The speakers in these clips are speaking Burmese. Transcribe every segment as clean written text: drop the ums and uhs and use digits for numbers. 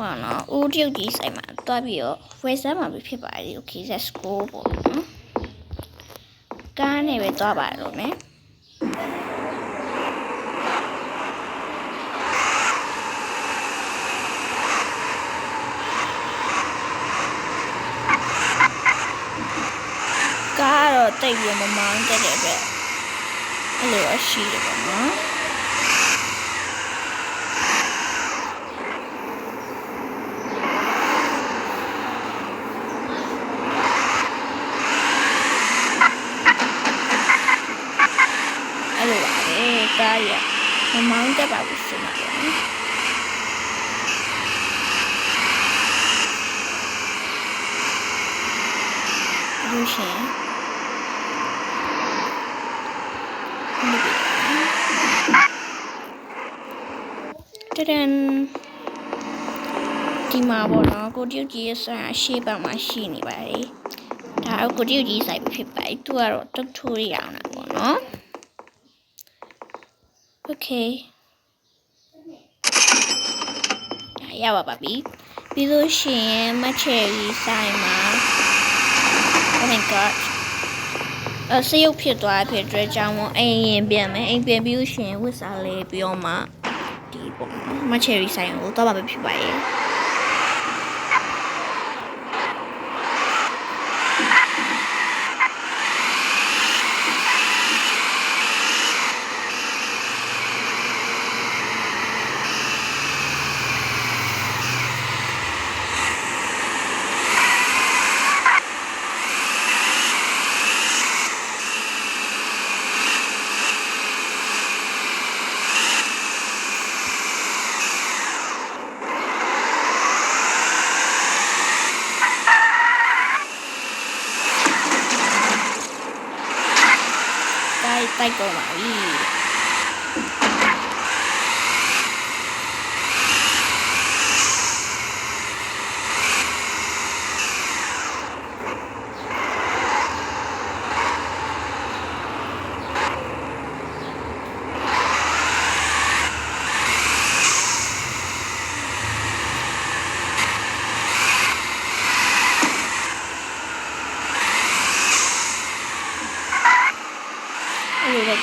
ပေါ့နော်ဦးတရုတ်ကြီးဆိုင်မှာတွားပြီးတော့ဝယ်စားမှာဖြစ်ပါလေ okay let's go ပေါ့နော်ကားနဲ့ပဲတွားပါတော့မယ်ကားတော့တိတ်ပြီးမမောင်းတက်တဲ့အတွက်အဲ့လိုအရှိတယ်ပေါ့နော်ကားရမမောင်းတက်ပါဘူးဆိုမှာပေါ့နော်လူရှင်တရန်ဒီမှာပေါ့နော်ကိုတရုတ်ကြီးရဲ့ဆိုင်အရှိပါမှာရှိနေပါလေဒါကိုတရုတ်ကြီးဆိုင်ဖြစ်ပါသူကတော့တုတ်ထိုးရအောင်တာပေါ့နော်Okay ရပါပါပြီပြီးလို့ရှိရင်မချယ်ရီဆိုင်မှာ Oh my god ဆေးရုပ်ဖြစ်သွားဖြစ်တဲ့ကြောင့်အိမ်ရင်ပြန်မယ်အိမ်ပြန်ပြီးလို့ရှိရင်ဝစ်စားလေးပြီးတော့မှဒီပေါ့မချယ်ရီဆိုင်ကိုတော့ပါဖြစ်ပါရဲ့တိုက်ကုန်ပါပြီ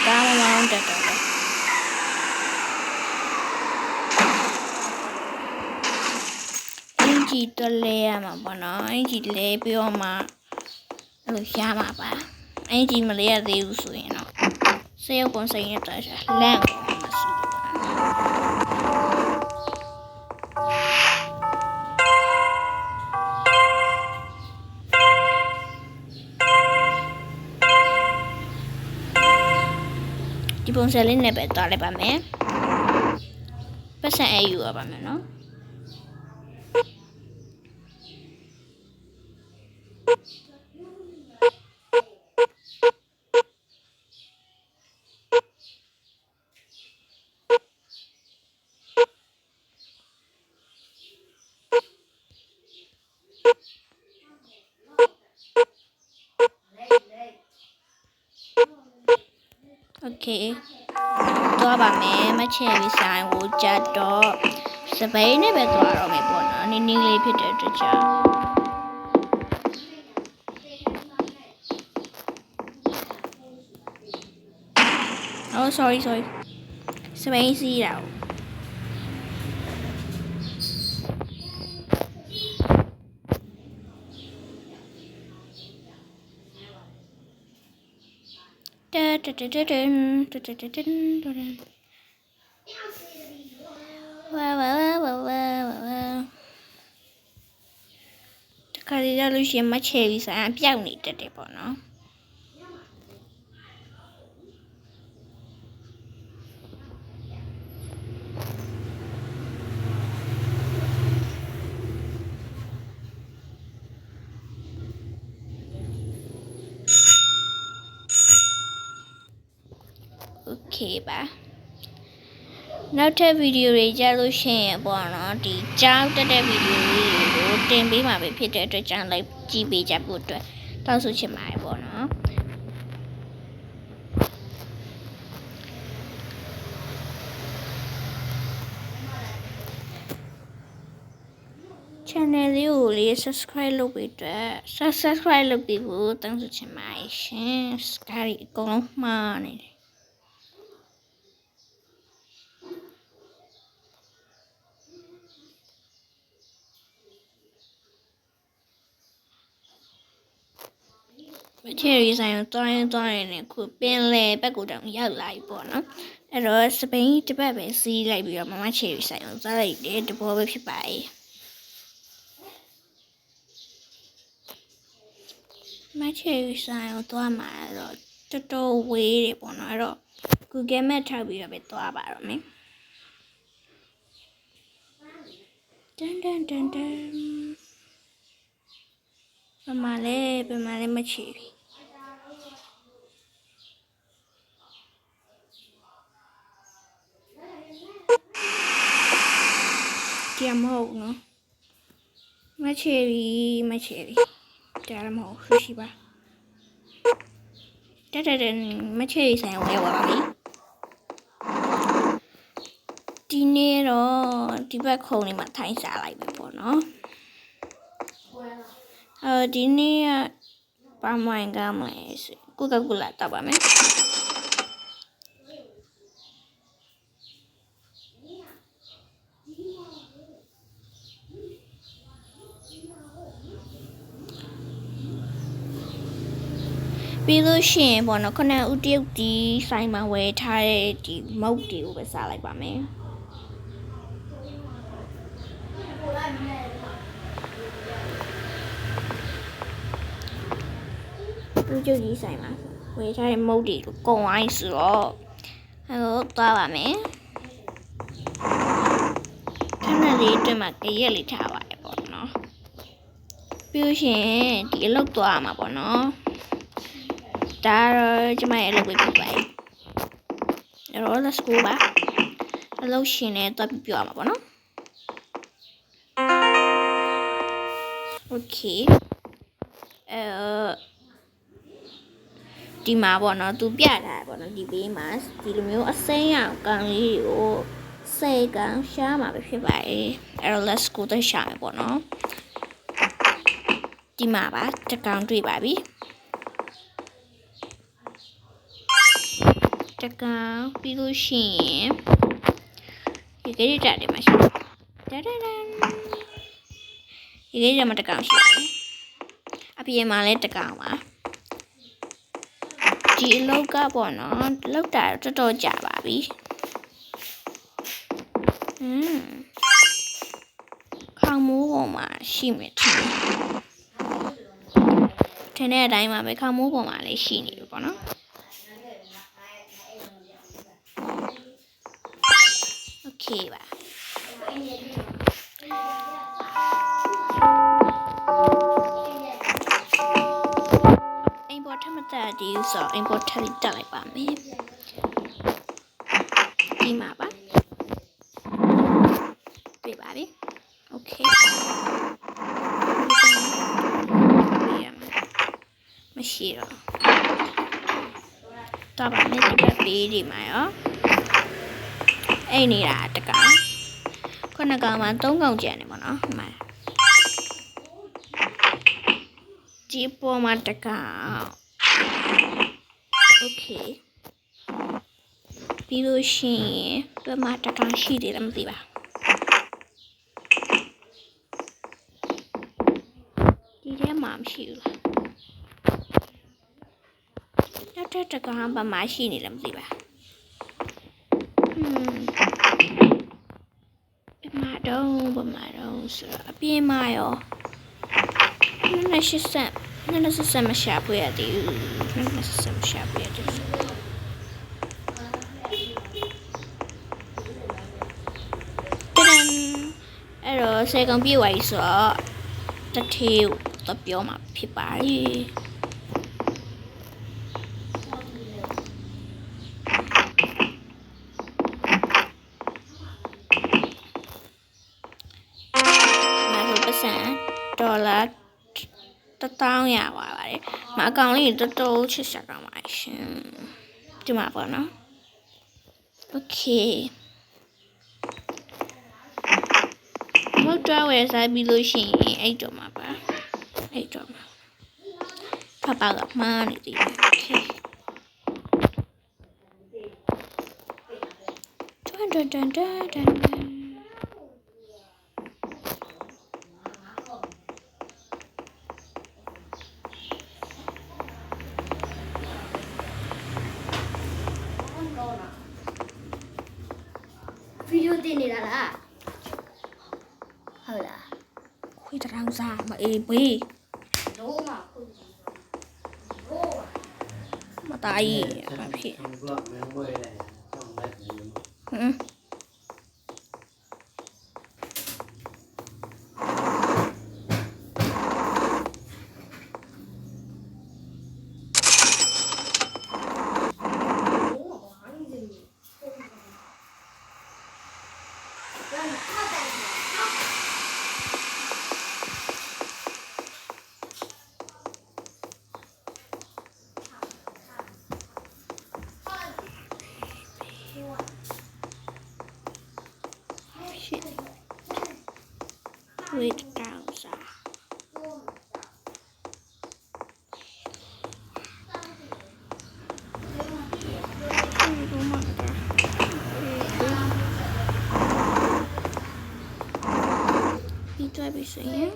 ကားမောင်းတက်တော့အင်ဂျီတွလဲရမှာပေါ့နော်အင်ဂျီလဲပြီးတော့မှအဲ့လိုရမှာပါအင်ဂျီမလဲရသေးဘူးဆိုရင်တော့ဆေးရုပ်ကွန်ဆိုင်ရတဲ့လန့်ကိုမစီးဒီပုံစံလေးနဲ့ပဲတွားလိုက်ပါမယ်ပတ်စံအေးယူရပါမယ်နော်โอเคသွားပါမယ်မချယ်ရီဆိုင်ကိုကြတော့စပိန်နဲ့ပဲသွားတော့မယ်ပေါ့နော်နင်းနင်းလေးဖြစ်တဲ့အတွက်ကြောင့်Oh sorry စပိန်စီးတာခါရီရလို့ရှိရင်မချယ်ရီဆိုင်အပြောက်နေတတ်တယ်ပေါ့နော်โอเคပါနောက်ထပ်ဗီဒီယိုတွေကြလို့ရှိရင်ပေါ့နော်ဒီကြောက်တက်တဲ့ဗီဒီယိုလေးတွေကိုတင်ပေးမှာပဲဖြစ်တဲ့အတွက်ကြောင့်လိုက်ကြည့်ပေးကြဖို့အတွက်တောင်းဆိုချင်ပါတယ်ပေါ့နော် channel လေးကိုလေး subscribe လုပ်ပေးအတွက် subscribe လုပ်ပေးဖို့တောင်းဆိုချင်ပါတယ်ရှင် Sky အကုန်လုံးမှားနေတယ်ချယ်ရီဆိုင်ကိုတွိုင်းနေခုပင်လေဘက်ကိုတောင်ရောက်လာပြီပေါ့နော်အဲ့တော့စပိန်တစ်ပတ်ပဲစီးလိုက်ပြီးတော့မမချယ်ရီဆိုင်ကိုသွားလိုက်တယ်တဘောပဲဖြစ်ပါတယ်မချယ်ရီဆိုင်ကိုသွားမှာတော့တော်တော်ဝေးတယ်ပေါ့နော်အဲ့တော့ Google Map ထောက်ပြီးတော့ပဲသွားပါတော့မယ်တန်ပမာလဲမချယ်ရီကြမဟုတ်နော်မချယ်ရီကြားမဟုတ်ရှိပါတက်မချယ်ရီဆိုင်ဝဲပါပြီဒီနေ့တော့ဒီဘက်ခုံလေးမှာထိုင်းစားလိုက်ပဲပေါ့နော်ဒီနေ့ကပါမွိုင်ကမလဲကိုကကူလာတော့ပါမယ်ပြီးလို့ရှိရင်ပေါ့နော်ခုနဦးတရုတ်ဒီဆိုင်မှာဝယ်ထားတဲ့ဒီမုတ်တွေကိုပဲစားလိုက်ပါမယ်ဦးတရုတ်ဒီဆိုင်မှာဝယ်ထားတဲ့မုတ်တွေကိုကုန်သွားပြီဆိုတော့အဲ့တော့သွားပါမယ်ခဏလေးအတွင်းမှာကြရက်လေးထားပါတယ်ပေါ့နော်ပြီးလို့ရှိရင်ဒီအလုပ်သွားရမှာပေါ့နော်ဒါတော့ကျမရဲ့အလုပ်ပဲဖြစ်ပါတယ်အဲ့တော့ let's go ပါအလုပ်ရှင်နဲ့တွားပြီးပြောရမှာပေါ့နော် okay ဒီမှာပေါ့နော်သူပြထားပေါ့နော်ဒီဘေးမှာဒီလိုမျိုးအစိမ်းရောင်ကောင်လေးကိုစေကောင်ရှားမှာပဲဖြစ်ပါတယ်အဲ့တော့ let's go တော့ရှာမယ်ပေါ့နော်ဒီမှာပါတကောင်တွေ့ပါပြီတကောင်ပြီးလို့ရှိရင်ဒီကိစ္စတွေမှာရှိတယ်ဒီကိစ္စမှာတကောင်ရှိတယ်အပြင်မှာလည်းတကောင်ပါဒီအလောက်ကပေါ့နော်လောက်တာတော်တော်ကြာပါပြီခေါင်းမိုးပေါ်မှာရှိမယ်ထင်တဲ့အတိုင်းမှာပဲခေါင်းမိုးပေါ်မှာလည်းရှိနေပြီပေါ့နော်โอเคပါimport ထပ်မတက်ဒီဆို import ထပ်ပြီးတက်လိုက်ပါမယ်ဒီမှာပါပြပါပြီโอเคမရှိတော့တော့ပါမယ်ဒီဘက်ပေးဒီမှာရောအဲ့နေတာတကောင်ခုနကောင်မှာ3ကောင်ကျန်နေပါနော်ဒီမှာဒီပေါ်မှာတကောင်โอเคပြီးလို့ရှိရင်ဒီမှာတကောင်ရှိတယ်လည်းမသိပါဒီထဲမှာမရှိဘူးနောက်ထပ်တကောင်ဘာမှရှိနေလည်းမသိပါဘယ်မှာတော့ဆိုတော့အပြင်းမရော20မရှာပွေရသေးဘူး20မရှာပွေရသေးဘူးအဲ့တော့စေကောင်ပြေးသွားပြီဆိုတော့တထေးကိုတော့ပြောမှာဖြစ်ပါရဲ့ဒေါ်လာ1000ရပါပါတယ်။မအကောင်လေးတော်တော်ချစ်စရာကောင်းပါရှင်။ဒီမှာပေါ့နော်။ Okay မ တွားဝယ်စားပြီးလို့ရှိရင်အဲ့တော့မှာပါအဲ့တော့မှာဖပါကမှားနေတယ်โอเคတန်တန်တန်တန် ဗီဒီယိုတင်နေတာလားဟုတ်လား ခွေးတောင်စားမအေးဘေး တော့မှခုတော့ မသားကြီးဘာဖြစ်ဟမ် shit wait down sa Itu habis ya.